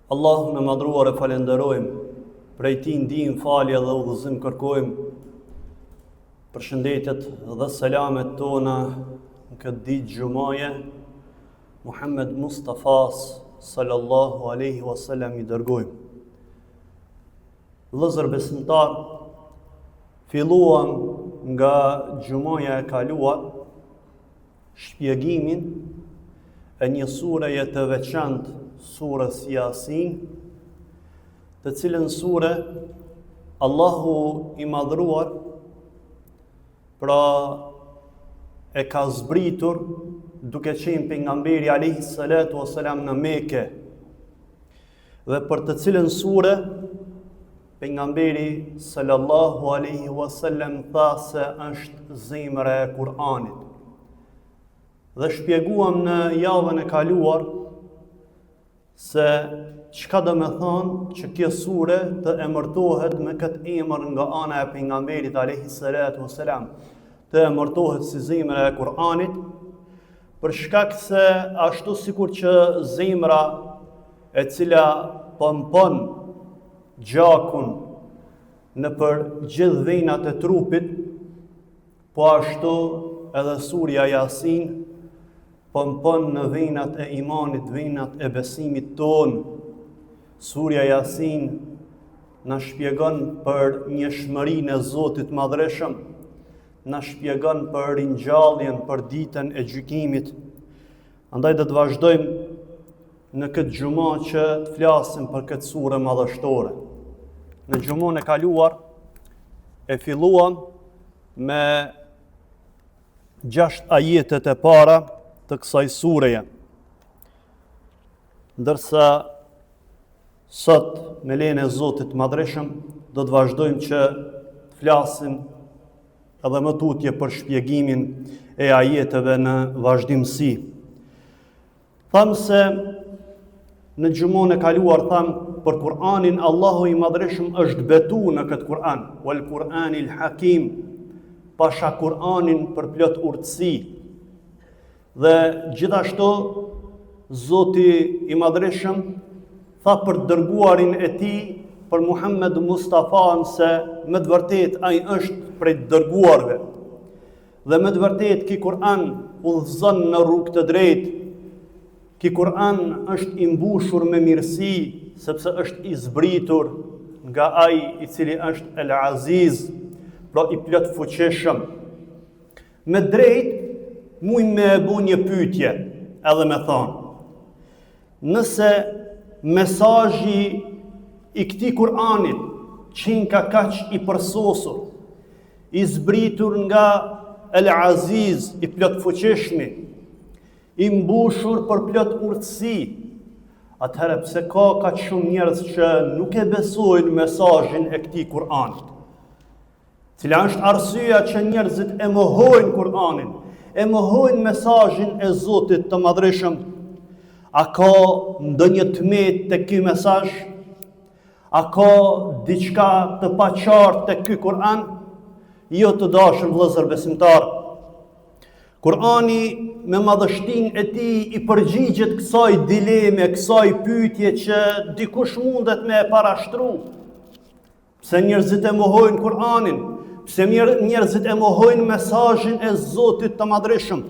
Allahun e madhruar e falenderojmë, prej Tij ndihmë, falje dhe udhëzim kërkojmë. Përshëndetjet dhe selamet tona në këtë ditë xumaje, Muhammed Mustafas sallallahu alaihi wasallam i dërgojmë. Vëllezër besimtar, filluam nga xumaja e kaluar shpjegimin e një sureje të veçantë, surës Yasin, të cilën sure Allahu i madhruar pra e ka zbritur duke qenë pejgamberi alayhi salatu wasalam në Mekë, dhe për të cilën sure pejgamberi sallallahu alaihi wasallam tha se është zemra e Kur'anit. Dhe shpjeguam në javën e kaluar se çka do me thonë që kjo sure të emërtohet me këtë emër nga ana e pejgamberit alayhi salatu wasalam, të emërtohet si zemra e Kur'anit, për shkak se ashtu sikur që zemra e cila pompon gjakun në për gjithë venat e trupit, po ashtu edhe surja Yasin pompon në venat e imanit, venat e besimit tonë. Surja Yasin na shpjegon për njëshmërinë e Zotit Madhreshëm, na shpjegon për ringjalljen, për ditën e gjykimit. Andaj do të vazhdojmë në këtë xhumë që të flasim për këtë sure madhështore. Në xhumën e kaluar e filluam me 6 ajetet e para të kësaj sureje, ndërsa sot me lejen e Zotit Madhreshëm do të vazhdojmë që të flasim edhe më tutje për shpjegimin e ajeteve në vazhdimsi. Thamë se në xhumën e kaluar thamë për Kur'anin, Allahu i Madhreshëm është betu në këtë Kur'an, wal Kur'anil Hakim, pasha Kur'anin për plot urtësi. Dhe gjithashtu Zoti i Madhreshëm tha për dërguarin e tij, për Muhammed Mustafan, se me të vërtet ai është prej dërguarve. Dhe me të vërtet ky Kur'an udhëzon në rrugë të drejtë. Ky Kur'an është i mbushur me mirësi, sepse është i zbritur nga ai i cili është El Aziz, pra i plot fuqishëm. Me drejt mujmë me e bu një pyetje, edhe me thonë, nëse mesazhi i këtij Kur'anit qenë ka kaq i përsosur, i zbritur nga El Aziz, i plot fuqishmi, i mbushur për plot urtësi, atëherë pse ka kaq shumë njerëz që nuk e besojnë mesazhin e këtij Kur'anit? Cila është arsyeja që njerëzit e mohojnë Kur'anin, e mohojnë mesazhin e Zotit të Madhreshëm? A ka ndonjë tmet të ky mesazh? A ka diçka të paqartë të ky Kur'an? Jo, të dashur vëllezër besimtar. Kur'ani me madhështinë e tij i përgjigjet kësaj dileme, kësaj pyetje që dikush mundet me e parashtru. Pse njerëzit e mohojnë Kur'anin? Pse njerëzit e mohojnë mesazhin e Zotit të Madhreshëm?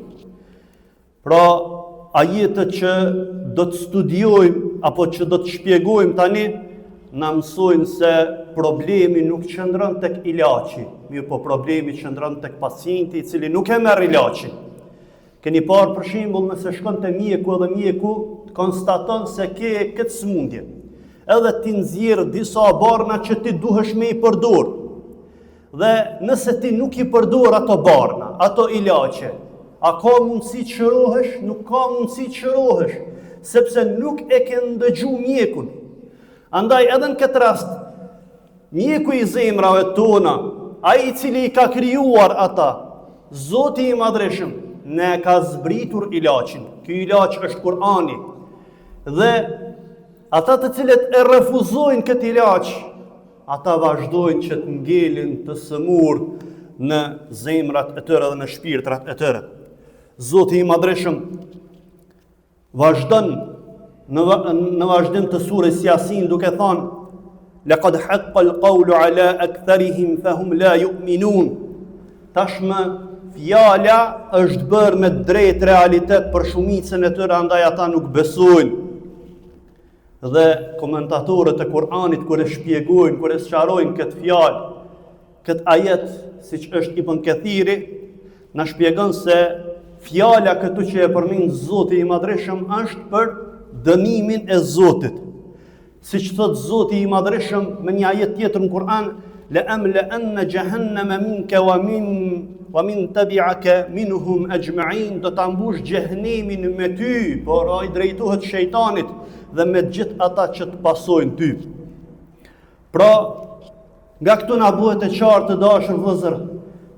Pra, ajetet që do të studiojmë apo që do të shpjegojmë tani na mësojnë se problemi nuk qëndron tek ilaçi, mirë po problemi qëndron tek pacienti i cili nuk e merr ilaçin. Keni parë për shembull, nëse shkon te mjeku edhe mjeku të konstaton se ke këtë sëmundje, edhe ti nxjerr disa barna që ti duhesh me i përdor. Dhe nëse ti nuk i përdor ato barna, ato ilaçe, a ka mundësi të shërohesh? Nuk ka mundësi të shërohesh, sepse nuk e ke ndëgju mjekun. Andaj edhe në këtë rast, mjeku i zemrave tona, ai i cili i ka krijuar ata, Zoti i Madhreshëm, ne ka zbritur ilaçin. Ky ilaç është Kur'ani. Dhe ata të cilët e refuzojnë këtë ilaç, ata vazhdojnë që të ngelin të sëmur në zemrat e tyre dhe në shpirtrat e tyre. Zoti i Madhreshëm vazhdon në vazhdim të surës Yasin duke thonë laqad haqqa al-qawlu ala aktharihim fahum la yu'minun. Tashmë fjala është bërë me drejt realitet për shumicën e tyre, andaj ata nuk besojnë. Dhe komentatorët e Kur'anit kur e shpjegojnë, kur e sqarojnë këtë fjalë, këtë ajet, siç është Ibn Kathiri, na shpjegon se fjala këtu që e përmend Zoti i Madhreshëm është për dënimin e Zotit. Siç thot Zoti i Madhreshëm me një ajet tjetër në Kur'an, la amla'anna jahannama minka wa min tabi'aka minhum ajma'in, do ta mbush xhehenemin me ty, por ai drejtohet shejtanit dhe me gjithë ata që të pasojnë ty. Pra, nga këtu na bëhet e qartë të dashur vëllezër,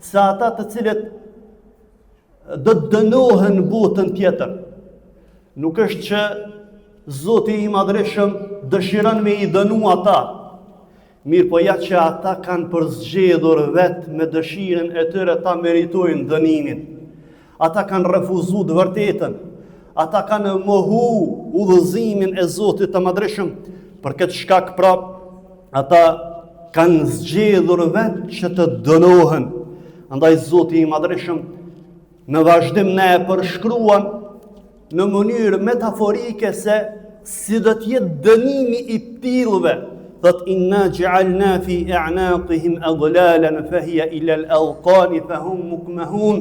se ata të cilët do të dënohen në botën tjetër, nuk është që Zoti i Madhreshëm dëshiron me i dënu ata, mirë po ja që ata kanë përzgjedhur vetë me dëshirën e tyre ta meritojnë dënimin. Ata kanë refuzuar të vërtetën, ata kanë mohu udhëzimin e Zotit të Madhreshëm, për këtë shkak pra ata kanë zgjedhur vetë që të dënohen. Andaj Zoti i Madhreshëm në vazhdim ne e përshkruan në mënyrë metaforike se si do të jetë dënimi i tillëve. Thot inna ja'alna fi a'naqihim aghlalan fa hiya ila al-alqani fa hum mukmahun.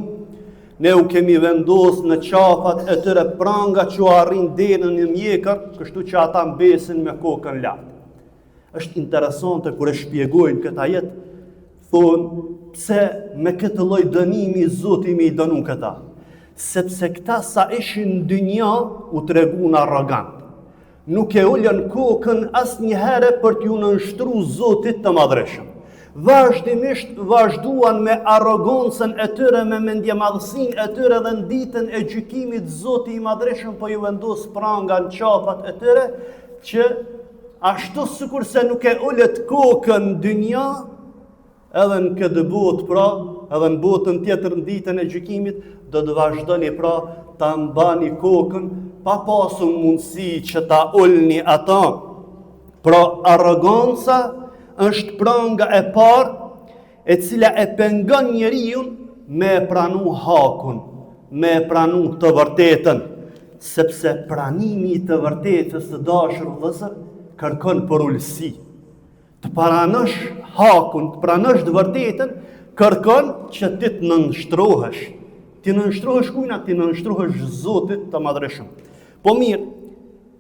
Ne u kemi vendos në qafat e tyre pranga që arrin deri në mjekër, kështu që ata mbesin me kokën lart. Është interesante kur e shpjegojnë këtë ajet, thonë pse me këtë lloj dënimi Zoti më i dënon këta. Sepse këta sa ishin në dynja u treguan arrogant. Nuk e ulën kokën asnjëherë për t'ju nënshtruar Zotit të Madhreshëm. Vazhdimisht vazhduan me arrogancën e tyre, me mendjemadhësinë e tyre dhe në ditën e gjykimit Zoti i Madhreshëm po ju vendos pranga në qafat e tyre që ashtu sikur se nuk e ulët kokën në dynja, edhe në këtë botë pra, edhe në botën tjetër në ditën e gjykimit, do të vazhdoni pra ta mbani kokën pa pasur mundësi që ta ulni ata. Pra arroganca është pranga e parë e cila e pengon njeriu me pranu hakun, me pranu të vërtetën, sepse pranimi i të vërtetës të dashur vëllezër kërkon për ulësi. Të pranosh hakun, të pranosh të vërtetën, kërkon që ti të nënshtrohesh. Ti nënshtrohesh kujna, ti nënshtrohesh Zotit të Madhreshëm. Po mirë,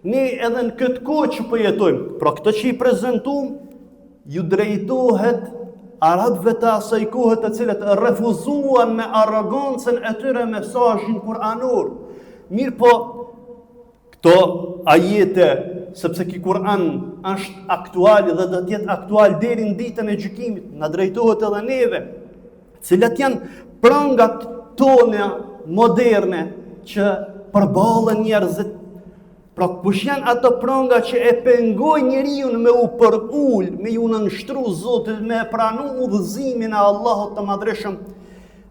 ne edhe në këtë kohë që po jetojmë, pra këtë që i prezantuam, ju drejtohet arabëve të asaj kohe të cilët refuzuan me arrogancën e tyre mesazhin kuranor. Mirë po, këto ajete, sepse ky Kur'an është aktual dhe do të jetë aktual deri në ditën e gjykimit, na drejtohet edhe neve, cilat janë prangat tona moderne që përballen njerëzit. Pra kush janë ato pranga që e pengojnë njeriu me u përul, me ju nënshtru Zotit, me pranu udhëzimin e Allahut të Madhreshëm.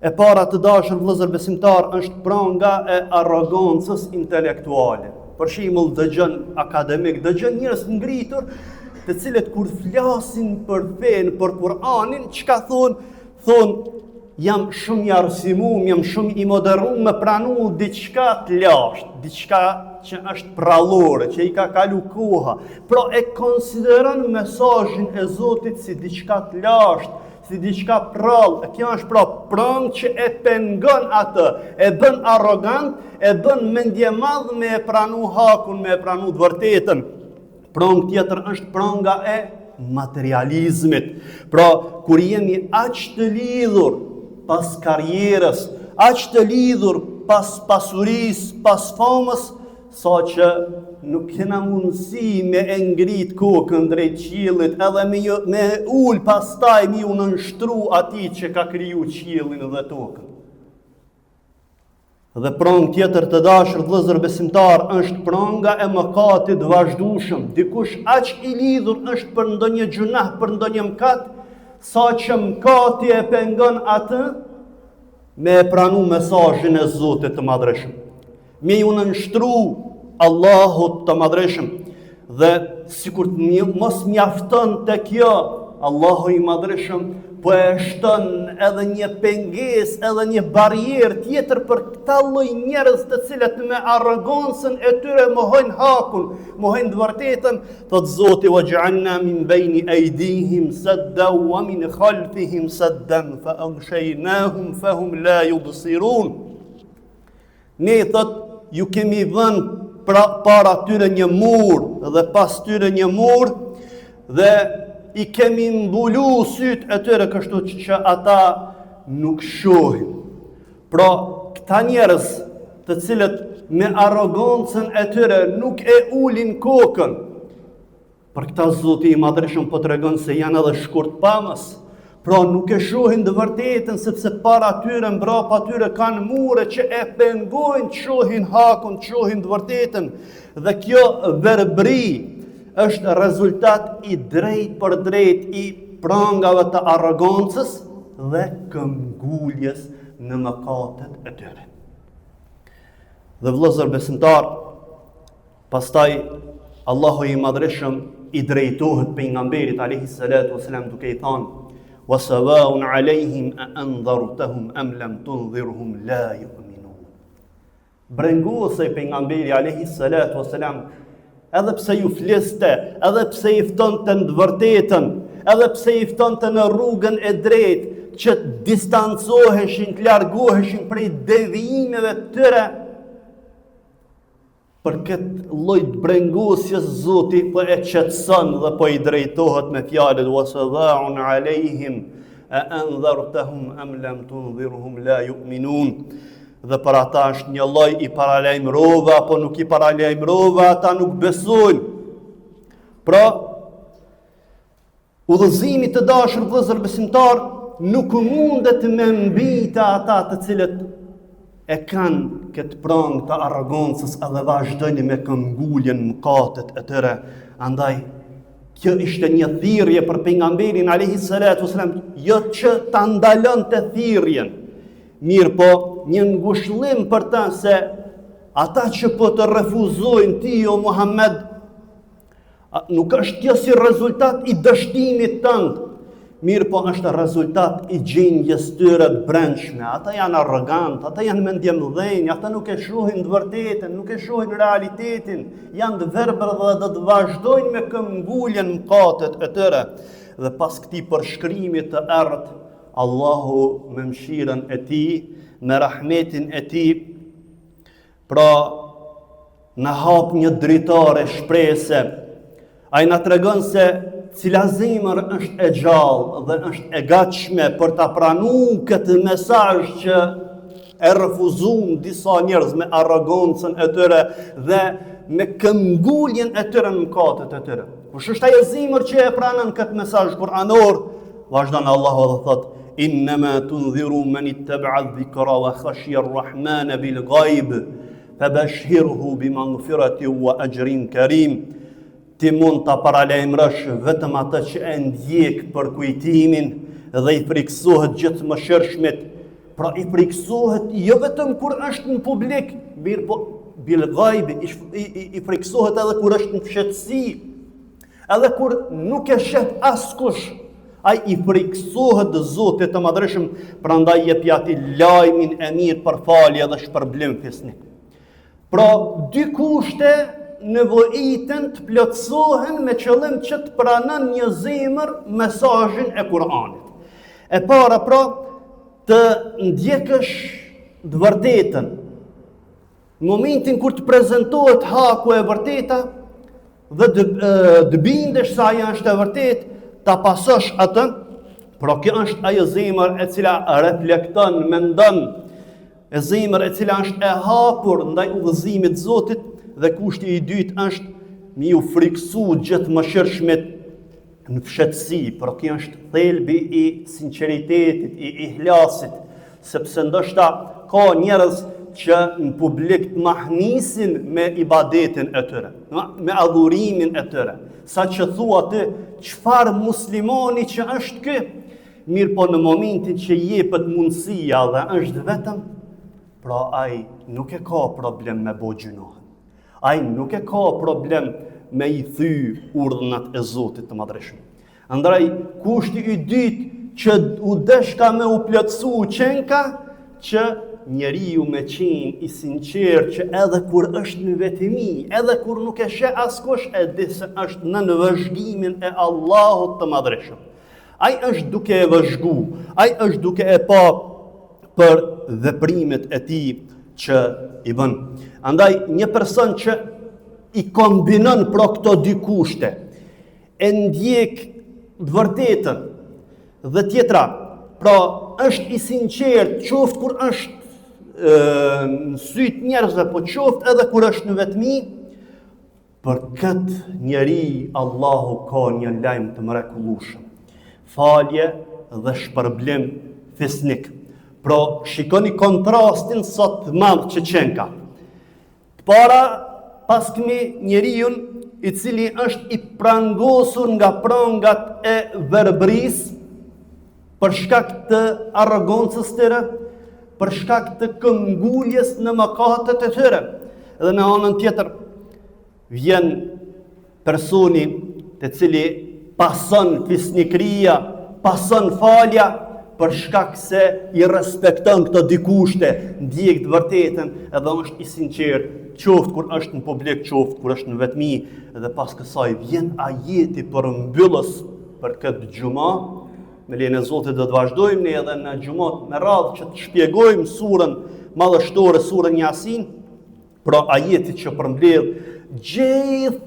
E para të dashur vëllezër besimtar është pranga e arrogancës intelektuale. Për shembull dëgjon akademik, dëgjon njerëz ngritur, të cilët kur flasin për fen, për Kur'anin, çka thonë jam shumë i arsimum, jam shumë i moderum me pranu diçka të lashtë, diçka që është prallore, që i ka kalu koha. Pra e konsideron mesazhin e Zotit si diçka të lashtë, si diçka prallë. Kjo është pra prang që e pengon atë, e bën arrogant, e bën mendjemadh me e pranu hakun, me e pranu të vërtetën. Prang tjetër është pranga e materializmit. Pra kur jemi aq të lidhur pas karrierës, aq të lidhur pas pasurisë, pas famës, sa që nuk kena mundësi me e ngrit kokën drejt qiellit, edhe me ul pastaj me u nënshtru atij që ka kriju qiellin dhe tokën. Dhe prang tjetër të dashur vëllezër besimtar është pranga e mëkatit vazhdueshëm. Dikush aq i lidhur është për ndonjë gjunah, për ndonjë mëkat, sa që mëkati e pengon atë me e pranu mesazhin e Zotit të Madhreshëm. Me ju nënshtru Allahut të madhreshëm. Dhe sikur mos mjafton të kjo, Allahu i madhreshëm po e shton edhe një pengesë, edhe një barierë tjetër për këta lloj njerëz të cilët me arrogancën e tyre mohojnë hakun, mohojnë të vërtetën. Thot Zoti: "Waj'alna min bayni aydihim saddan wa min khalfihim saddan fa aghshaynahum fahum la yubsirun." Ne thot ju kemi dhënë para tyre një mur dhe pas tyre një mur dhe i kemi mbulu syt e tyre kështu që ata nuk shohin. Pra, këta njerëz të cilët me arrogancën e tyre nuk e ulin kokën, për këta Zoti i madhreshëm po tregon se janë edhe shkurtpamës. Pra, nuk e shohin të vërtetën sepse para tyre, mbrapa tyre kanë mure që e pengojnë të shohin hakun, të shohin të vërtetën. Dhe kjo verbri është rezultat i drejt për drejt i prangave të arrogancës dhe këmbguljes në mëkatet e tyre. Dhe vëllezër besimtar, pastaj Allahu i madhreshëm i drejtohet pejgamberit alayhi salatu wasalam duke i thënë: "Wa sawa'un 'alayhim a anzartahum am lam tunzirhum la yu'minun." Brengosej pejgamberi alayhi salatu wasalam, edhe pse ju fliste, edhe pse i ftonte në të vërtetën, edhe pse i ftonte në rrugën e drejtë, që distancoheshin, të largoheshin prej devijimeve të tyre, për këtë lloj brengosjes Zoti po e qetëson dhe po i drejtohet me fjalët: "Wasawa'un 'alayhim a anzartahum am lam tunzirhum la yu'minun." Dhe për ata është një lloj i paralajmërove apo nuk i paralajmërove, ata nuk besojnë. Pra, udhëzimi të dashur vëllezër besimtar nuk mundet me mbita ata të cilët e kanë këtë prangë të arrogancës edhe vazhdojnë me këmbguljen mëkatet e tyre. Andaj, kjo ishte një thirrje për pejgamberin alayhi salatu wasalam, jo që ta ndalonte thirrjen. Mirë po, një ngushëllim për ta se ata që po të refuzojnë ti o Muhammed, nuk është kjo si rezultat i dështimit tënd, mirë po është rezultat i gjendjes tyre brendshme. Ata janë arrogant, ata janë mendje mëdhenj, ata nuk e shohin të vërtetën, nuk e shohin realitetin, janë të verbër dhe do të vazhdojnë me këmbguljen mëkatet e tyre. Dhe pas këtij përshkrimi të errët, Allahu me mëshirën e tij, me rahmetin e tij, pra në hap një dritare shprehse. Ai na tregon se cila zemër është e gjallë dhe është e gatshme për ta pranuar këtë mesazh që e refuzojnë disa njerëz me arrogancën e tyre dhe me këmbguljen e tyre në mëkatet e tyre. Kush është ajo zemër që e pranon këtë mesazh kuranor? Vazhdon Allahu dhe thotë: "Innama tunziru man ittaba'a dhikra wa khashiya ar-rahmana bil ghaib, fabashshirhu bimaghfiratin wa ajrin karim." Ti mund ta paralajmërosh vetëm atë që e ndjek për kujtimin dhe i friksohet gjithë mëshirshmit. Pra i friksohet jo vetëm kur është në publik, mirë po bil ghaib, i friksohet edhe kur është në fshehtësi, edhe kur nuk e sheh askush. Ai i friksohet Zotit të Madhreshëm, prandaj jep ati lajmin e mirë për falje dhe shpërblim fisnik. Pra dy kushte nevojiten të plotësohen me qëllim që të pranon një zemër mesazhin e Kur'anit. E para pra të ndjekësh të vërtetën. Në momentin kur të prezantohet haku e vërteta dhe të bindesh se ajo është e vërtetë, ta pasosh atë, pra kjo është ajo zemër e cila reflekton, mendon, e zemër e cila është e hapur ndaj udhëzimit të Zotit. Dhe kushti i dytë është mi u friksu gjithë mëshirshmit në fshehtësi, por kjo është thelbi i sinqeritetit, i ihlasit, sepse ndoshta ka njerëz që në publik të mahnisin me ibadetin e tyre, me adhurimin e tyre. Sa që thua ti, çfarë muslimani që është ky? Mirë po në momentin që jepet mundësia dhe është vetëm, pra ai nuk e ka problem me bo gjunohen. Ai nuk e ka problem me I thy urdhnat e Zotit të Madhreshëm. Andaj, kushti I dytë që u deshka me u plotësu qenka, që njeriu me qenë I sinqert që edhe kur është në vetëmi, edhe kur nuk e sheh askush, e di se është në vëzhgimin e Allahut të Madhreshëm. Ai është duke e vëzhgu, ai është duke e pa për veprimet e tij që I bën. Andaj një person që I kombinon pra këto dy kushte, e ndjek vërtetën dhe tjetra, pra është I sinqert, qoftë kur është në syt njerëzve, po qoftë edhe kur është në vetmi, për këtë njeri Allahu ka një lajm të mrekullueshëm. Falje dhe shpërblim fisnik. Pra, shikoni kontrastin sot të madh që qenka. Para, pas këmi njeriun I cili është I prangosur nga prangat e verbris, për shkak të arrogancës tyre, për shkak të këmbguljes në mëkatet e tyre. Dhe në anën tjetër, vjen personi të cili pason fisnikria, pason falja, për shkak se I respekton këto dy kushte, ndjek të vërtetën edhe është I sinqert, qoftë kur është në publik, qoftë kur është në vetmi, dhe pas kësaj vjen ajeti përmbyllës për këtë xhuma. Me lejen e Zotit do të vazhdojmë ne edhe në xhumat me radhë që të shpjegojmë surën madhështore, surën Yasin, pra ajeti që përmbledh gjithë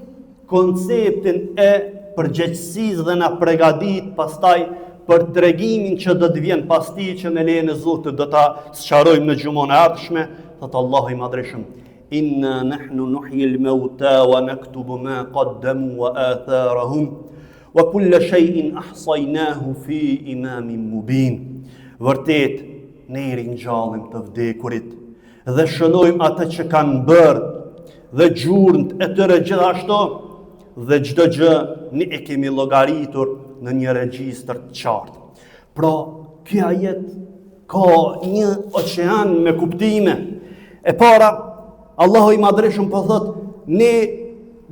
konceptin e përgjegjësisë dhe na përgatit pastaj për tregimin që do të vjen pas tij, që me lejen e Zotit do ta sqarojmë në xhumën e ardhshme. Thot Allahu I Madhreshëm: Inna nahnu nuhyi al-mauta wa naktubu ma qaddamu wa atharahum wa kulla shay'in ahsaynahu fi imamin mubin. Vërtet, ne ringjallim të vdekurit dhe shënojmë atë që kanë bërë dhe gjurmët e tyre gjithashtu, dhe çdo gjë ne e kemi llogaritur në një regjistër të qartë. Pra, ky ajet ka një oqean me kuptime. E para, Allahu I Madhreshëm po thot, ne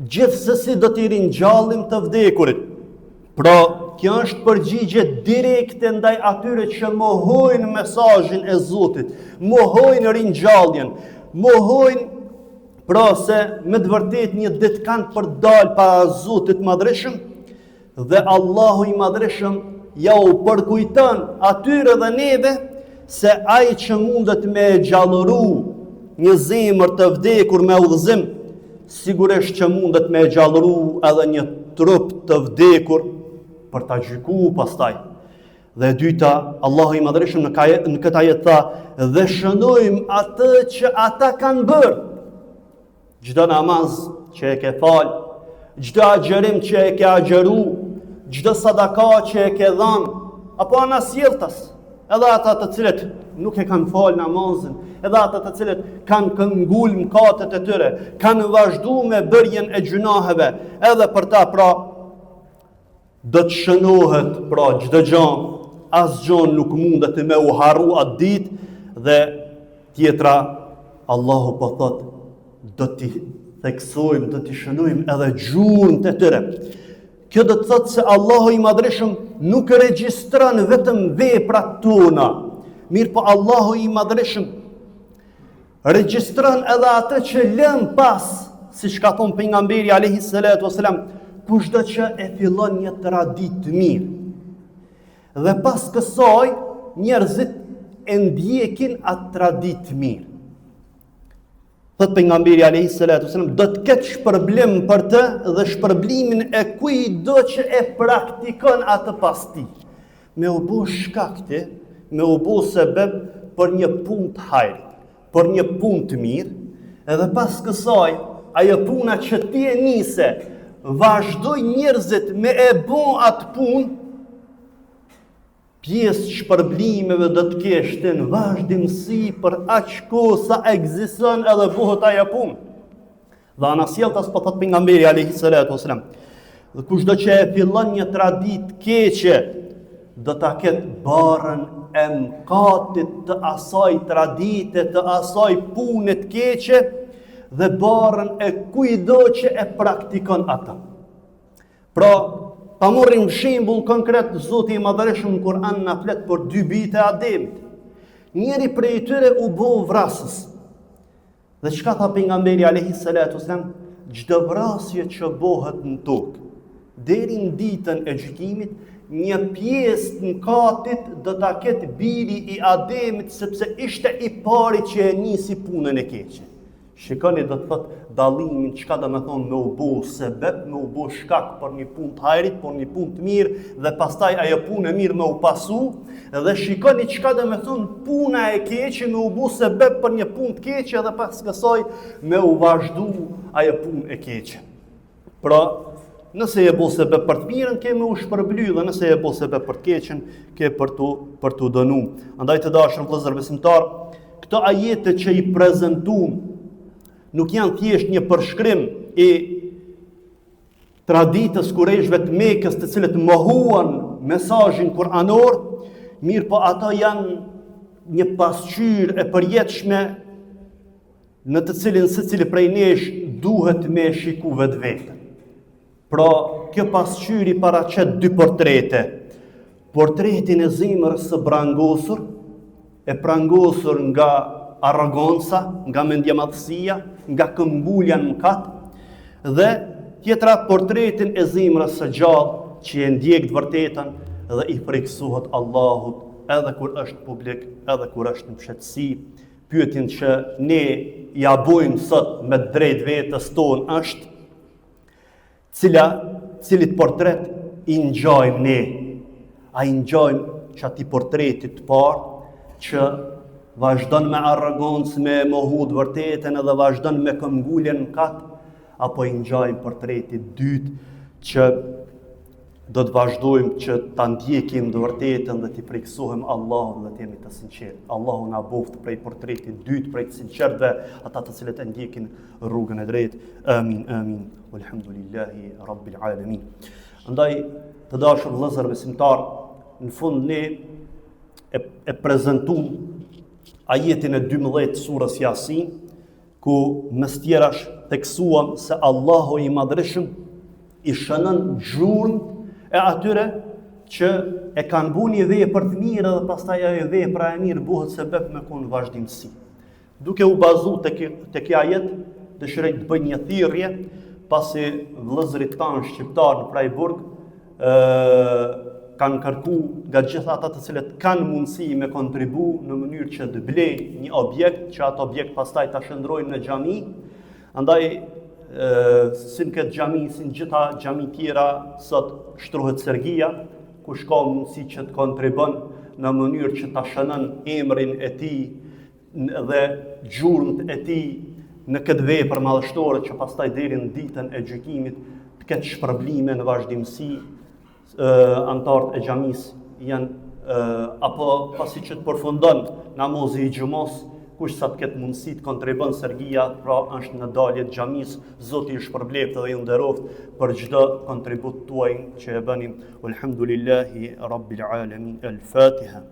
gjithsesi do t'i ringjallim të vdekurit. Pra, kjo është përgjigje direkte ndaj atyre që mohojnë mesazhin e Zotit, mohojnë ringjalljen, mohojnë pra se me të vërtet një ditë kanë për dalë para Zotit Madhreshëm, dhe Allahu I Madhreshëm ja u përkujton atyre dhe neve se ai që mundet me gjallëru një zemër të vdekur me udhëzim, sigurisht që mundet me gjallëru edhe një trup të vdekur për ta gjykuar pastaj. Dhe e dyta, Allahu I Madhreshëm në këtë ajet tha: dhe shënojmë atë që ata kanë bërë. Çdo namaz që e ke fal, çdo agjerim që e ke agjeru, çdo sadaka që e ke dhënë, apo anasjelltas, edhe ata të cilët nuk e kanë fal namazin, edhe ata të cilët kanë këmbgul mëkatet e tyre, kanë vazhduar me bërjen e gjunaheve, edhe për ta pra do të shënohet pra çdo gjë, asgjë nuk mundet me u harru atë ditë. Dhe tjetra, Allahu po thotë, do t'i theksojmë, do t'i shënojmë edhe gjurmët e tyre. Kjo do të thotë se Allahu I Madhreshëm nuk regjistron vetëm veprat tona, mirë po Allahu I Madhreshëm regjistron edhe atë që lëm pas, siç ka thonë pejgamberi alayhi salatu wasalam, kushdo që e fillon një traditë të mirë, dhe pas kësaj njerëzit e ndjekin atë traditë të mirë. Thot pejgamberi alayhi salatu wasallam, do të ketë shpërblim për të dhe shpërblimin e kujdo që e praktikon atë pas tij. Me u bë shkakti, me u bë sebeb për një punë të hajrit, për një punë të mirë, edhe pas kësaj ajo puna që ti e nise, vazhdoj njerëzit me e bën atë punë, pjesë shpërblimeve do të kesh të në vazhdimsi për aq kohë sa ekziston edhe bëhet ajo punë. Dhe anasjelltas po thot pejgamberi alayhi salatu wasalam, dhe kushdo që e fillon një traditë keqe, do ta ketë barën e mëkatit të asaj tradite, të asaj pune të keqe, dhe barën e kujdo që e praktikon ata. Pra, pa morrim shembull konkret, Zoti i Madhërisht në Kur'an na flet për dy bijtë e Ademit. Njëri prej tyre u bë vrasës. Dhe çka tha pejgamberi alayhi salatu wasalam, çdo vrasje që bëhet në tokë, deri në ditën e gjykimit, një pjesë në katit do ta ketë biri i Ademit, sepse ishte i pari që e nisi punën e keqe. Shikoni, do të thotë dallimin, çka do të thonë me u bë sebeb, me u bë shkak për një punë të hajrit, për një punë të mirë, dhe pastaj ajo punë e mirë me u pasu, dhe shikoni çka do të thonë puna e keqe me u bë sebeb për një punë të keqe, dhe pas kësaj me u vazhdu ajo punë e keqe. Pra, nëse e bë sebeb për të mirën, ke me u shpërbly, dhe nëse e bë sebeb për të keqen, ke për tu dënu. Andaj të dashur vëllezër besimtar, këto ajete që i prezantuam nuk janë thjesht një përshkrim i traditës kurejshve të Mekës, të cilët mohuan mesazhin kuranor, mirë po ata janë një pasqyrë e përjetshme në të cilin secili prej nesh duhet me shiku vetveten. Pra, kjo pasqyri paraqet dy portrete. Portretin e zemrës së brangosur, e prangosur nga arroganca, nga mendjemadhësia, nga këmbulja në mëkat, dhe tjetra portretin e zemrës së gjallë që e ndjek të vërtetën dhe i friksohet Allahut, edhe kur është publik, edhe kur është në fshehtësi. Pyetjen që ne ja bojmë sot me drejt vetës tonë është, cilit portret i ngjajmë ne? A i ngjajmë që ati portretit të parë që vazhdon me arrogancë, me mohu të vërtetën, edhe vazhdon me këmbguljen në kat, apo i ngjajmë portretit dytë që do të vazhdojmë që ta ndjekim të vërtetën dhe t'i friksohem Allahut dhe t'jemi të sinqertë. Allahu na boft prej portretit dytë, prej të sinqertëve, ata të cilët e ndjekin rrugën e drejtë. Amin, amin. Walhamdulillahi rabbil alamin. Andaj, të dashur vëllezër besimtar, në fund ne e prezantuam ajetin e 12 të surës Yasin, ku mes tjerash theksuam se Allahu i Madhërisht i shënon gjurmët e atyre që e kanë bu një vepër të mirë dhe pastaj ajo vepra e mirë bëhet sebeb me kon vazhdimsi. Duke u bazu te kjo ajet, dëshiroj të bëj një thirrje, pasi vëllezërit tanë shqiptar në Freiburg kanë kërku nga gjitha ata të cilët kanë mundësi me kontribu në mënyrë që të blejnë një objekt, që atë objekt pastaj ta shndrojnë në xhami. Andaj si në këtë xhami, si në gjitha xhami tjera, sot shtrohet Sergia, ku ka mundësi që të kontribon në mënyrë që ta shënon emrin e tij dhe gjurmët e tij në këtë vepër madhështore që pastaj deri në ditën e gjykimit të ketë shpërblime në vazhdimsi. Antarët e xhamis janë apo pasi që të përfundon namazi i xumos, kush sa të ketë mundësi të kontribon Sergia, pra është në dalje të xhamis, Zoti ju shpërbleft dhe ju nderoft për çdo kontribut tuaj që e bëni. Alhamdulillahi rabbil alamin. El Fatiha.